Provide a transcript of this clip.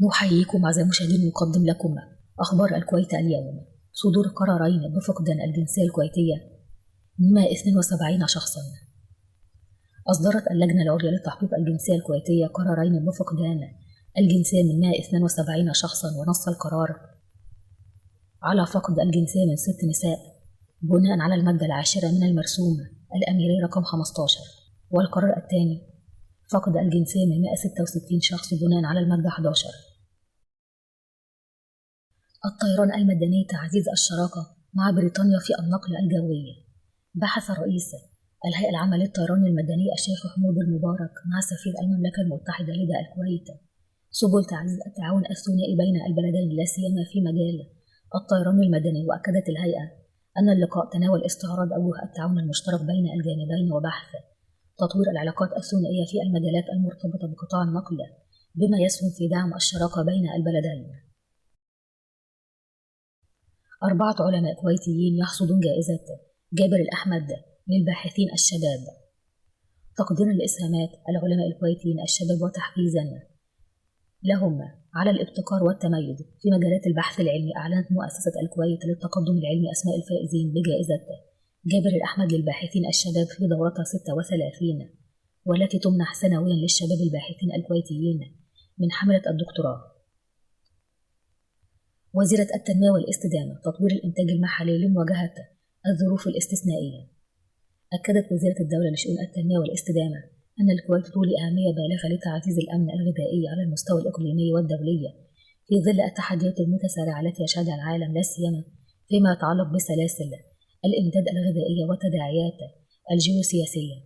نحييكم أعزائي المشاهدين، نقدم لكم أخبار الكويت اليوم. صدور قرارين بفقدان الجنسية الكويتية من 172 شخصا. أصدرت اللجنة العليا لتحقيق الجنسية الكويتية قرارين بفقدان الجنسية من 172 شخصا، ونص القرار على فقد الجنسية من 6 نساء بناء على المادة 10 من المرسوم الأميري رقم 15، والقرار الثاني فقد الجنسية من 166 شخص بناء على المادة 11. الطيران المدني تعزيز الشراكة مع بريطانيا في النقل الجوي. بحث رئيس الهيئة العامة للطيران المدني الشيخ حمود المبارك مع سفير المملكة المتحدة لدى الكويت سبل تعزيز التعاون الثنائي بين البلدين، لا سيما في مجال الطيران المدني. وأكدت الهيئة أن اللقاء تناول استعراض أوجه التعاون المشترك بين الجانبين وبحث تطوير العلاقات الثنائية في المجالات المرتبطة بقطاع النقل بما يسهم في دعم الشراكة بين البلدين. 4 علماء كويتيين يحصدون جائزة جابر الأحمد للباحثين الشباب، تقديرا لإسهامات العلماء الكويتيين الشباب وتحفيزا لهم على الابتكار والتميز في مجالات البحث العلمي. أعلنت مؤسسة الكويت للتقدم العلمي أسماء الفائزين بجائزة جابر الأحمد للباحثين الشباب في دورتها 36، والتي تمنح سنويا للشباب الباحثين الكويتيين من حملة الدكتوراه. وزيرة التنمية والاستدامة تطوير الإنتاج المحلي لمواجهة الظروف الاستثنائية. أكدت وزيرة الدولة لشؤون التنمية والاستدامة أن الكويت تولي أهمية بالغة لتعزيز الأمن الغذائي على المستوى الإقليمي والدولي في ظل التحديات المتسارعة التي يشهدها العالم، لا سيما فيما يتعلق بسلاسل الإمداد الغذائية والتداعيات الجيوسياسية.